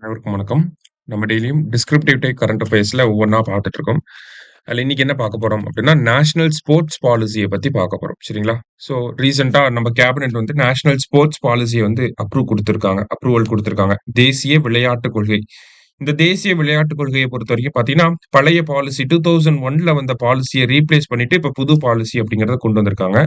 அனைவருக்கும் வணக்கம். நம்ம டெய்லியும் டிஸ்கிரிப்டிவ் டைப் கரண்ட் அஃபேர்ஸ்ல ஒவ்வொன்னா பார்த்துட்டு இருக்கோம். அதுல இன்னைக்கு என்ன பார்க்க போறோம் அப்படின்னா, நேஷனல் ஸ்போர்ட்ஸ் பாலிசிய பத்தி பார்க்க போறோம். சரிங்களா? ஸோ ரீசென்ட்டா நம்ம கேபினெட் வந்து நேஷனல் ஸ்போர்ட்ஸ் பாலிசிய வந்து அப்ரூவல் குடுத்திருக்காங்க. தேசிய விளையாட்டுக் கொள்கை. இந்த தேசிய விளையாட்டுக் கொள்கைய பொறுத்தவரைக்கும் பார்த்தீங்கன்னா, பழைய பாலிசி 2001ல வந்த பாலிசிய ரீப்ளேஸ் பண்ணிட்டு, இப்ப புது பாலிசி அப்படிங்கிறத கொண்டு வந்திருக்காங்க.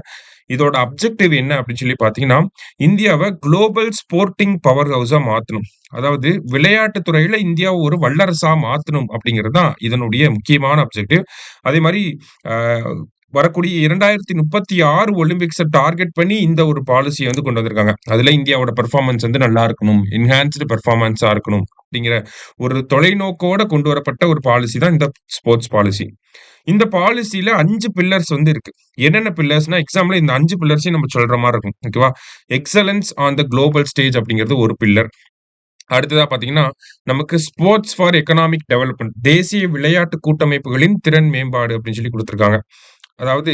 இதோட அப்ஜெக்டிவ் என்ன அப்படின்னு சொல்லி பார்த்தீங்கன்னா, இந்தியாவ குளோபல் ஸ்போர்ட்டிங் பவர் ஹவுஸா மாத்தணும். அதாவது விளையாட்டுத் துறையில இந்தியாவ ஒரு வல்லரசா மாத்தணும் அப்படிங்கிறது தான் இதனுடைய முக்கியமான அப்ஜெக்டிவ். அதே மாரி அ வரக்கூடிய 2036 ஒலிம்பிக்ஸ டார்கெட் பண்ணி இந்த ஒரு பாலிசிய வந்து கொண்டு வந்திருக்காங்க. அதுல இந்தியாவோட பெர்ஃபார்மன்ஸ் வந்து நல்லா இருக்கணும். என்ஹான்ஸ்டு பெர்ஃபார்மன்ஸா இருக்கணும். அப்படிங்கிற ஒரு தொலைநோக்கோட கொண்டு வரப்பட்ட ஒரு பாலிசி தான் இந்த ஸ்போர்ட்ஸ் பாலிசி. இந்த பாலிசில 5 பில்லர்ஸ் வந்து இருக்கு. என்னென்ன பில்லர்ஸ்னா, எக்ஸாம்பிள் இந்த 5 பில்லர்ஸையும் நம்ம சொல்ற மாரி இருக்கும். ஓகேவா? Excellence on the global stage அப்படிங்கிறது ஒரு பில்லர். அடுத்ததா பார்த்தீங்கன்னா, நமக்கு ஸ்போர்ட்ஸ் ஃபார் எக்கனாமிக் டெவலப்மென்ட் தேசிய விளையாட்டு கூட்டமைப்புகளின் திறன் மேம்பாடு அப்படின்னு சொல்லி குடுத்திருக்காங்க. அதாவது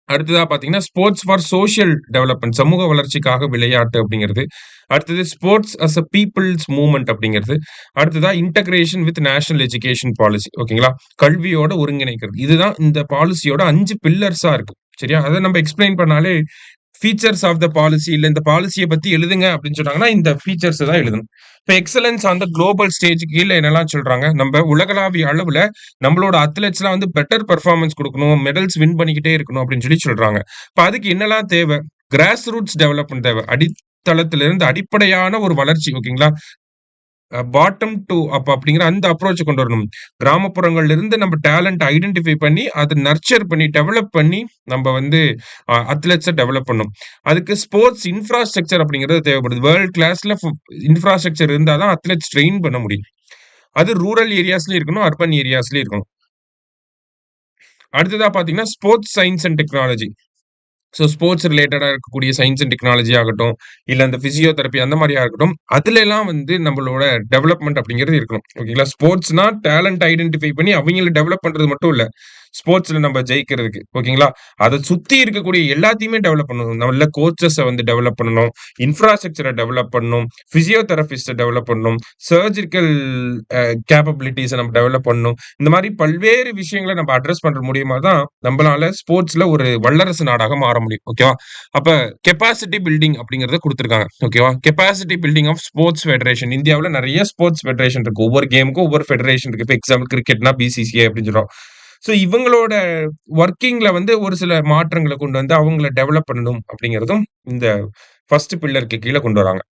அடுத்ததா பார்த்தீங்கன்னா, ஸ்போர்ட்ஸ் ஃபார் சோசியல் டெவலப்மென்ட் சமூக வளர்ச்சிக்காக விளையாட்டு அப்படிங்கிறது. அடுத்தது sports as a people's movement அப்படிங்கிறது. அடுத்ததா integration with national education policy. ஓகேங்களா? கல்வியோட ஒருங்கிணைக்கிறது. இதுதான் இந்த பாலிசியோட 5 பில்லர்ஸா இருக்கு. சரியா? அத நம்ம எக்ஸ்ப்ளைன் பண்ணாலே ஃபீச்சர்ஸ் ஆஃப் த பாலிசி இல்ல இந்த பாலிசிய பத்தி எழுதுங்க அப்படின்னு சொன்னாங்கன்னா, இந்த ஃபீச்சர்ஸ தான் எழுதணும். இப்ப எக்ஸலன்ஸ் ஆன் த குளோபல் ஸ்டேஜ்க்கு கீழ என்னலாம் சொல்றாங்க, நம்ப உலகளாவிய அளவுல நம்மளோட அத்லெட்ஸ்லாம் வந்து பெட்டர் பெர்ஃபார்மன்ஸ் குடுக்கணும், மெடல்ஸ் வின் பண்ணிக்கிட்டே இருக்கணும் அப்படின்னு சொல்லி சொல்றாங்க. இப்ப அதுக்கு என்னலாம் தேவை? கிராஸ் ரூட்ஸ் டெவலப்மென்ட் தேவை. அடித்தளத்திலிருந்து அடிப்படையான ஒரு வளர்ச்சி. ஓகேங்களா? பாட்டம் டூ அப் அப்படிங்கிற அந்த அப்ரோச்ச கொண்டு வரணும். கிராமப்புறங்கள்ல இருந்து நம்ம டேலண்ட் ஐடென்டிஃபை பண்ணி, அத நர்ச்சர் பண்ணி, டெவலப் பண்ணி, நம்ப வந்து அத்லெட்ஸ டெவலப் பண்ணணும். அதுக்கு ஸ்போர்ட்ஸ் இன்ஃப்ராஸ்ட்ரக்சர் அப்படிங்கிறது தேவைப்படுது. வேர்ல்ட் கிளாஸ்ல இன்ஃப்ராஸ்ட்ரக்சர் இருந்தா தான் அத்லெட்ஸ் ட்ரெயின் பண்ண முடியும். அது ரூரல் ஏரியாஸ்லயும் இருக்கணும், அர்பன் ஏரியாஸ்லயும் இருக்கணும். அடுத்ததா பார்த்தீங்கன்னா, sports science and technology. So sports ரிலேட்டடா இருக்கக்கூடிய சயன்ஸ் அண்ட் டெக்னாலஜி ஆகட்டும், இல்ல அந்த பிசியோதெரபி அந்த மாரியா இருக்கட்டும், அதுலலாம் வந்து நம்மளோட டெவலப்மென்ட் அப்படிங்கிறது இருக்கணும். ஓகேங்களா? ஸ்போர்ட்ஸ்னா டேலண்ட் ஐடென்டிஃபை பண்ணி அவைங்கள டெவலப் பண்றது மட்டும் இல்ல. ஸ்போர்ட்ஸ்ல நம்ம ஜெயிக்கிறதுக்கு. ஓகேங்களா? அத சுத்தி இருக்கக்கூடிய எல்லாத்தையுமே டெவலப் பண்ணணும். நல்ல கோச்சஸ வந்து டெவலப் பண்ணணும். இன்ஃப்ராஸ்ட்ரக்சர டெவலப் பண்ணணும். பிசியோதெரபிஸ்ட்ட டெவலப் பண்ணணும். சர்ஜிக்கல் கேப்பபிலிட்டீஸ நம்ம டெவலப் பண்ணணும். இந்த மாரி பல்வேறு விஷயங்கள நம்ம அட்ரஸ் பண்ற மூலியமா தான் நம்பளால ஸ்போர்ட்ஸ்ல ஒரு வல்லரசு நாடாக மாற முடியும். ஓகேவா? அப்ப கெப்பாசிட்டி பில்டிங் அப்படிங்கிறத குடுத்திருக்காங்க. ஓகேவா? Capacity building of sports federation. இந்தியாவுல நெறைய ஸ்போர்ட்ஸ் ஃபெடரேஷன் இருக்கு. ஒவ்வொரு கேம்க்கும் ஒவ்வொரு ஃபெடரேஷன் இருக்கு. இப்ப எக்ஸாம்பிள் கிரிக்கெட்னா பிசிசிஐ அப்படின்னு சொல்றோம். ஸோ இவங்களோட வொர்க்கிங்ல வந்து ஒரு சில மாற்றங்கள கொண்டு வந்து அவங்கள டெவலப் பண்ணணும் அப்படிங்கிறதும் இந்த ஃபர்ஸ்ட் பில்லருக்கு கீழ கொண்டு வராங்க.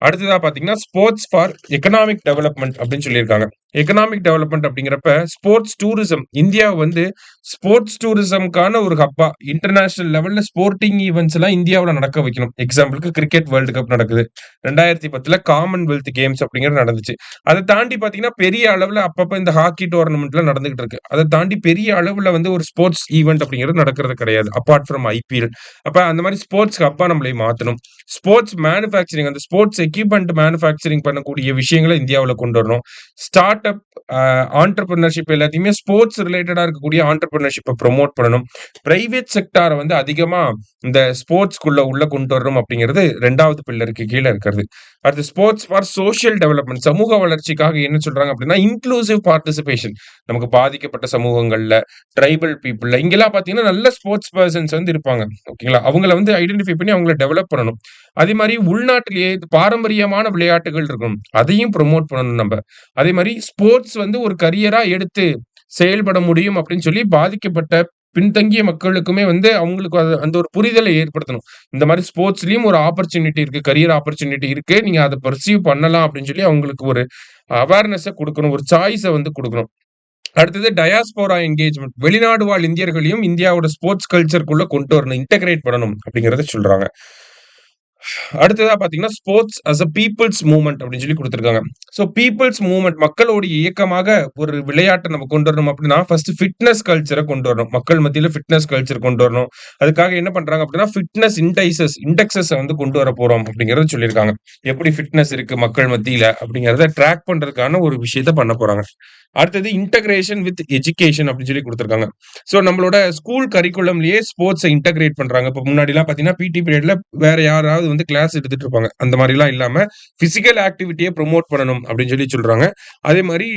அடுத்ததா பார்த்தீங்கன்னா, ஸ்போர்ட்ஸ் ஃபார் எக்கனாமிக் டெவலப்மென்ட் அப்படின்னு சொல்லியிருக்காங்க. எக்கனாமிக் டெவலப்மென்ட் அப்படிங்கிறப்ப ஸ்போர்ட்ஸ் டூரிசம் இந்தியாவ வந்து ஸ்போர்ட்ஸ் டூரிசம்க்கான ஒரு ஹப்பா இன்டர்நேஷனல் லெவல்ல ஸ்போர்ட்டிங் ஈவென்ட்ஸ் எல்லாம் இந்தியாவுல நடக்க வைக்கணும். எக்ஸாம்பிள்க்கு கிரிக்கெட் வேர்ல்ட் கப் நடக்குது. 2010ல காமன்வெல்த் கேம்ஸ் அப்படிங்கிறது நடந்துச்சு. அத தாண்டி பார்த்தீங்கன்னா, பெரிய அளவுல அப்பப்ப இந்த ஹாக்கி டோர்னமென்ட்லாம் நடந்துகிட்டு இருக்கு. அத தாண்டி பெரிய அளவுல வந்து ஒரு ஸ்போர்ட்ஸ் ஈவென்ட் அப்படிங்கிறது நடக்கிறது கிடையாது. Apart from IPL. அப்ப அந்த மாரி ஸ்போர்ட்ஸ் ஹப்பா நம்மளை மாத்தணும். ஸ்போர்ட்ஸ் மேனுஃபேக்சரிங் அந்த ஸ்போர்ட்ஸ் எக்யூப்மென்ட் மேனுஃபேக்சரிங் பண்ணக்கூடிய விஷயங்கள இந்தியாவுல கொண்டு வரணும். ஸ்டார்ட் அப் ஆன்டர்பிரினர்ஷிப் எல்லாத்தையுமே ஸ்போர்ட்ஸ் ரிலேட்டடா இருக்கக்கூடிய ஆன்டர்பிரினர்ஷிப்ப ப்ரமோட் பண்ணணும். பிரைவேட் செக்டார வந்து அதிகமா இந்த ஸ்போர்ட்ஸ்க்குள்ள உள்ள கொண்டு வரணும் அப்படிங்கிறது 2வது பில்லருக்கு கீழ இருக்கிறது. அடுத்து ஸ்போர்ட்ஸ் ஃபார் சோசியல் டெவலப்மென்ட் சமூக வளர்ச்சிக்காக என்ன சொல்றாங்க அப்படின்னா, இன்க்ளூசிவ் பார்ட்டிசிபேஷன். நமக்கு பாதிக்கப்பட்ட சமூகங்கள்ல, ட்ரைபல் பீப்பிள்ல இங்கெல்லாம் பார்த்தீங்கன்னா, நல்ல ஸ்போர்ட்ஸ் பெர்சன்ஸ் வந்து இருப்பாங்க. ஓகேங்களா? அவங்கள வந்து ஐடென்டிஃபை பண்ணி அவங்கள டெவலப் பண்ணணும். அதே மாரி உள்நாட்டிலேயே பாரம்பரியமான விளையாட்டுகள் இருக்கும். அதையும் ப்ரமோட் பண்ணணும் நம்ப. அதே மாரி ஸ்போர்ட்ஸ் வந்து ஒரு கரியரா எடுத்து செயல்பட முடியும் அப்படின்னு சொல்லி பாதிக்கப்பட்ட பின்தங்கிய மக்களுக்குமே வந்து அவங்களுக்கு அந்த ஒரு புரிதலை ஏற்படுத்தணும். இந்த மாரி ஸ்போர்ட்ஸ்லயும் ஒரு ஆப்பர்ச்சுனிட்டி இருக்கு. கரியர் ஆப்பர்ச்சுனிட்டி இருக்கு. நீங்க அத பர்சீவ் பண்ணலாம் அப்படின்னு சொல்லி அவங்களுக்கு ஒரு அவேர்னஸ குடுக்கணும். ஒரு சாய்ஸ வந்து குடுக்கணும். அடுத்தது டயாஸ்போரா என்கேஜ்மென்ட். வெளிநாடு வாழ் இந்தியர்களையும் இந்தியாவோட ஸ்போர்ட்ஸ் கல்ச்சர்க்குள்ள கொண்டு வரணும். இன்டகிரேட் பண்ணணும் அப்படிங்கிறத சொல்றாங்க. அடுத்ததா பார்த்தீங்கன்னா, sports as a people's movement அப்படின்னு சொல்லி குடுத்திருக்காங்க. ஸோ பீப்பிள்ஸ் மூவ்மென்ட் மக்களோட இயக்கமாக ஒரு விளையாட்ட நம்ம கொண்டு வரணும் அப்படின்னா, ஃபர்ஸ்ட் ஃபிட்னஸ் கல்ச்சர கொண்டு வரணும். மக்கள் மத்தியில ஃபிட்னஸ் கல்ச்சர் கொண்டு வரணும். அதுக்காக என்ன பண்றாங்க அப்படின்னா, ஃபிட்னஸ் இண்டெக்ஸஸ வந்து கொண்டு வரப்போறோம் அப்படிங்கிறத சொல்லியிருக்காங்க. எப்படி ஃபிட்னஸ் இருக்கு மக்கள் மத்தியில அப்படிங்கிறத ட்ராக் பண்றதுக்கான ஒரு விஷயத்த பண்ண போறாங்க. அடுத்தது இன்டகிரேஷன் வித் எஜுகேஷன் அப்படின்னு சொல்லி குடுத்திருக்காங்க. ஸோ நம்மளோட ஸ்கூல் கரிக்குலம்லயே ஸ்போர்ட்ஸ இன்டகிரேட் பண்றாங்க. இப்ப முன்னாடிலாம் பார்த்தீங்கன்னா, பிடி பீரியட்ல வேற யாராவது வந்து கிளாஸ் எடுத்துட்டு இருப்பாங்க. அந்த மாரிலாம் இல்லாம பிசிக்கல் ஆக்டிவிட்டிய ப்ரமோட் பண்ணணும் அப்படின்னு சொல்லி சொல்றாங்க. அதே மாரி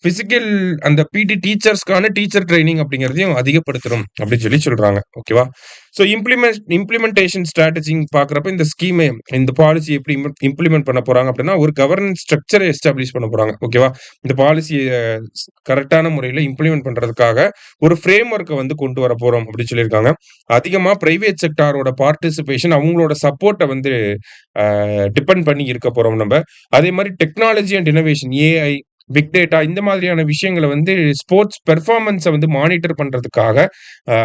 பிசிக்கல் அந்த பிடி டீச்சர்ஸ்க்கான டீச்சர் ட்ரெய்னிங் அப்படிங்கிறதையும் அதிகப்படுத்தணும் அப்படின்னு சொல்லி சொல்றாங்க. ஓகேவா? ஸோ இம்ப்ளிமெண்டேஷன் ஸ்ட்ராட்டஜின்னு பார்க்குறப்ப இந்த ஸ்கீம இந்த பாலிசி எப்படி இம்ப்ளிமெண்ட் பண்ண போறாங்க அப்படின்னா, ஒரு கவர்னன்ஸ் ஸ்ட்ரக்சர எஸ்டாப்ளிஷ் பண்ண போறாங்க. ஓகேவா? இந்த பாலிசிய கரெக்ட்டான முறையில இம்ப்ளிமெண்ட் பண்றதுக்காக ஒரு ஃப்ரேம் ஒர்க்க வந்து கொண்டு வரப்போறோம் அப்படின்னு சொல்லியிருக்காங்க. அதிகமா பிரைவேட் செக்டாரோட பார்ட்டிசிபேஷன் அவங்களோட சப்போர்ட்ட வந்து டிபெண்ட் பண்ணி இருக்க போறோம் நம்ப. அதே மாரி technology and innovation AI, big data இந்த மாதிரியான விஷயங்கள வந்து ஸ்போர்ட்ஸ் பெர்ஃபார்மன்ஸ வந்து மானிட்டர் பண்றதுக்காக, அ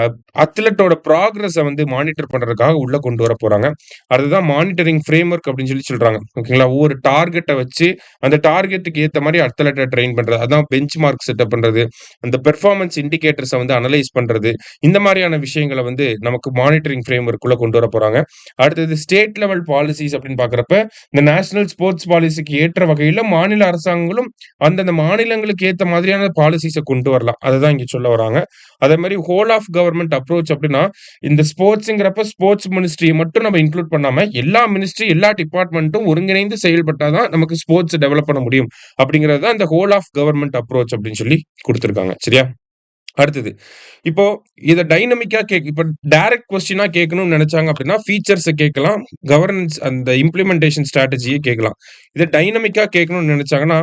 அத்லட்டோட ப்ராக்ரஸ வந்து மானிட்டர் பண்றதுக்காக உள்ள கொண்டு வரப்போறாங்க. அதுதான் மானிட்டரிங் ஃப்ரேம்வொர்க் அப்படின்னு சொல்லி சொல்றாங்க. ஓகேங்களா? ஒவ்வொரு டார்கெட்ட வச்சு, அந்த டார்கெட்டுக்கு ஏத்த மாரி அத்லட்ட ட்ரெயின் பண்றது. அதான் பெஞ்ச் மார்க் செட்டப் பண்றது. அந்த பெர்ஃபார்மன்ஸ் இண்டிகேட்டர்ஸ வந்து அனலைஸ் பண்றது. இந்த மாரியான விஷயங்கள வந்து நமக்கு மானிட்டரிங் ஃப்ரேம்வொர்க்குள்ள கொண்டு வரப்போறாங்க. அடுத்தது ஸ்டேட் லெவல் பாலிசிஸ் அப்படின்னு பார்க்கிறப்ப, இந்த நேஷனல் ஸ்போர்ட்ஸ் பாலிசிக்கு ஏற்ற வகையில மாநில அரசாங்கங்களும் அந்தந்த மாநிலங்களுக்கு ஏத்த மாதிரியான பாலிசிஸ கொண்டு வரலாம். அததான் இங்க சொல்ல வராங்க. அதே மாரி ஹோல் ஆஃப் கவர்ன்மென்ட் அப்ரோச் அப்படின்னா, இந்த ஸ்போர்ட்ஸ்ங்கிறப்ப ஸ்போர்ட்ஸ் மினிஸ்ட்ரிய மட்டும் நம்ம இன்க்ளூட் பண்ணாம, எல்லா மினிஸ்ட்ரி, எல்லா டிபார்ட்மென்ட்டும் ஒருங்கிணைந்து செயல்பட்டா தான் நமக்கு ஸ்போர்ட்ஸ் டெவலப் பண்ண முடியும். அப்படிங்கிறது தான் இந்த ஹோல் ஆஃப் கவர்ன்மென்ட் அப்ரோச் அப்படின்னு சொல்லி குடுத்திருக்காங்க. சரியா? அடுத்தது. இப்போ இத டைனமிக்கா இப்ப டைரக்ட் கொஸ்டினா கேட்கணும்னு நெனச்சாங்க அப்படின்னா, ஃபீச்சர்ஸ கேட்கலாம். கவர்னன்ஸ் அந்த இம்ப்ளிமெண்டேஷன் ஸ்ட்ராட்டஜிய கேட்கலாம். இத டைனமிக்கா கேட்கணும்னு நெனச்சாங்கன்னா,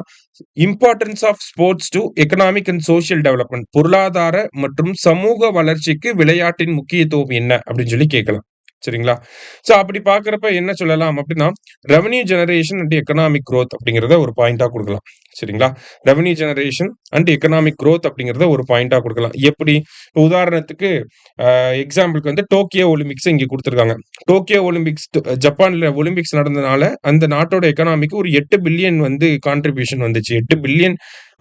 importance of sports to economic and social development. பொருளாதார மற்றும் சமூக வளர்ச்சிக்கு விளையாட்டின் முக்கியத்துவம் என்ன? அப்படின்னு சொல்லி கேட்கலாம். சரிங்களா? சோ அப்படி பார்க்கிறப்ப என்ன சொல்லலாம் அப்படின்னா, revenue generation and economic growth அப்படிங்கிறத ஒரு பாயிண்ட்டா குடுக்கலாம். சரிங்களா? Revenue generation and economic growth அப்படிங்கிறத ஒரு பாயிண்ட்டா குடுக்கலாம். எப்படி? இப்ப உதாரணத்துக்கு எக்ஸாம்பிள்க்கு வந்து டோக்கியோ ஒலிம்பிக்ஸ இங்க குடுத்திருக்காங்க. டோக்கியோ ஒலிம்பிக்ஸ் ஜப்பான்ல ஒலிம்பிக்ஸ் நடந்தனால, அந்த நாட்டோட எக்கானமிக்கு ஒரு 8 பில்லியன் வந்து கான்ட்ரிபியூஷன் வந்துச்சு. 8 பில்லியன்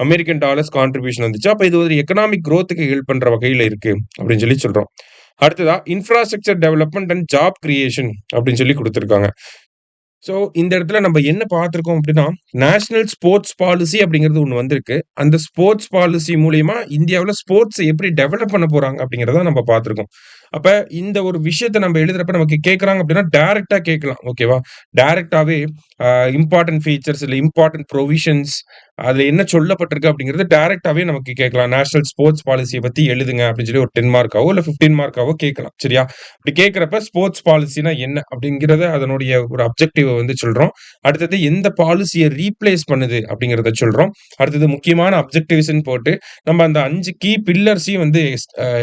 அமெரிக்கன் டாலர்ஸ் கான்ட்ரிபியூஷன் வந்துச்சு. அப்ப இது ஒரு எக்கனாமிக் குரோத்க்கு ஹெல்ப் பண்ற வகையில இருக்கு அப்படின்னு சொல்லி சொல்றோம். அடுத்ததா infrastructure development and job creation அப்படின்னு சொல்லி குடுத்திருக்காங்க. சோ, இந்த இடத்துல நம்ம என்ன பார்த்திருக்கோம் அப்படின்னா, நேஷனல் ஸ்போர்ட்ஸ் பாலிசி அப்படிங்கிறது ஒண்ணு வந்திருக்கு. அந்த ஸ்போர்ட்ஸ் பாலிசி மூலியமா இந்தியாவுல ஸ்போர்ட்ஸ எப்படி டெவலப் பண்ண போறாங்க அப்படிங்கிறத நம்ம பார்த்திருக்கோம். அப்ப இந்த ஒரு விஷயத்த நம்ம எழுதுறப்ப நமக்கு கேட்கறாங்க அப்படின்னா, டைரக்ட்டா கேட்கலாம். ஓகேவா? டைரக்ட்டாவே இம்பார்ட்டன்ட் ஃபீச்சர்ஸ் இல்ல இம்பார்ட்டன்ட் புரோவிஷன்ஸ் அதுல என்ன சொல்லப்பட்டிருக்கு அப்படிங்கிறது டைரக்ட்டாவே நமக்கு கேட்கலாம். நேஷனல் ஸ்போர்ட்ஸ் பாலிசிய பத்தி எழுதுங்க அப்படின்னு சொல்லி ஒரு 10 மார்க்காவோ இல்ல 15 மார்க்காவோ கேட்கலாம். சரியா? இப்படி கேட்கிறப்ப ஸ்போர்ட்ஸ் பாலிசினா என்ன? அப்படிங்கிறத அதனுடைய ஒரு அப்ஜெக்டிவ வந்து சொல்றோம். அடுத்தது எந்த பாலிசிய ரீப்ளேஸ் பண்ணுது அப்படிங்கிறத சொல்றோம். அடுத்தது முக்கியமான அப்ஜெக்டிவ்ஸ்ன்னு போட்டு நம்ம அந்த 5 கீ பில்லர்ஸையும் வந்து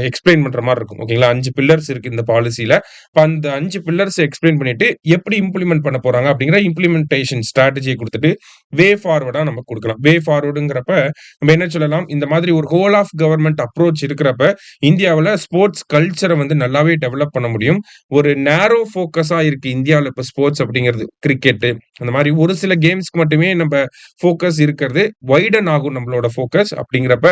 எக்ஸ்பிளைன் பண்ற மாரி இருக்கும். ஓகேங்களா? 5 பில்லர்ஸ் இருக்கு இந்த பாலிசில. அப்ப அந்த 5 பில்லர்ஸ எக்ஸ்பிளைன் பண்ணிட்டு எப்படி இம்ப்ளிமெண்ட் பண்ண போறாங்க அப்படிங்கிற இம்ப்ளிமெண்டேஷன் ஸ்ட்ராட்டஜிய குடுத்துட்டு வே ஃபார்வர்டா நம்ம குடுக்கலாம். வே ஃபார்வர்டுங்கிறப்ப நம்ம என்ன சொல்லலாம்? இந்த மாதிரி ஒரு ஹோல் ஆஃப் கவர்ன்மென்ட் அப்ரோச் இருக்கிறப்ப, இந்தியாவுல ஸ்போர்ட்ஸ் கல்ச்சர வந்து நல்லாவே டெவலப் பண்ண முடியும். ஒரு நேரோ ஃபோக்கஸா இருக்கு இந்தியாவுல இப்ப ஸ்போர்ட்ஸ் அப்படிங்கிறது. கிரிக்கெட்டு அந்த மாரி ஒரு சில கேம்ஸ்க்கு மட்டுமே நம்ப ஃபோக்கஸ் இருக்கிறது. வைடன் ஆகும் நம்மளோட ஃபோக்கஸ். அப்படிங்கிறப்ப,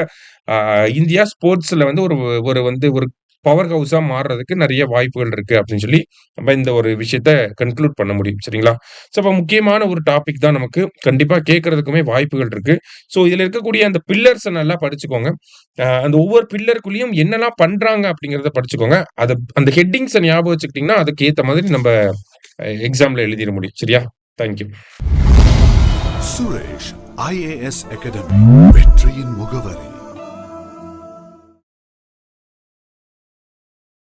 இந்தியா ஸ்போர்ட்ஸ்ல வந்து ஒரு ஒரு வந்து ஒரு பவர் ஹவுஸா மாறுறதுக்கு நெறைய வாய்ப்புகள் இருக்கு அப்படின்னு சொல்லி, நம்ம இந்த ஒரு விஷயத்த கன்க்ளூட் பண்ண முடியும். சரிங்களா? சோ அப்ப முக்கியமான ஒரு டாபிக் தான் நமக்கு. கண்டிப்பா கேட்கறதுக்குமே வாய்ப்புகள் இருக்கு. சோ இதுல இருக்கக்கூடிய அந்த பில்லர்ஸ நல்லா படிச்சுக்கோங்க. அந்த ஒவ்வொரு பில்லருக்குள்ளயும் என்னலாம் பண்றாங்க அப்படிங்கிறத படிச்சுக்கோங்க. அந்த ஹெட்டிங்ஸ ஞாபகம் வச்சுக்கிட்டீங்கன்னா, அதுக்கு ஏத்த மாதிரி நம்ப எக்ஸாம்ல எழுதிற முடியும். சரியா? Thank you. Suresh IAS academy வெற்றியின் முகவரி.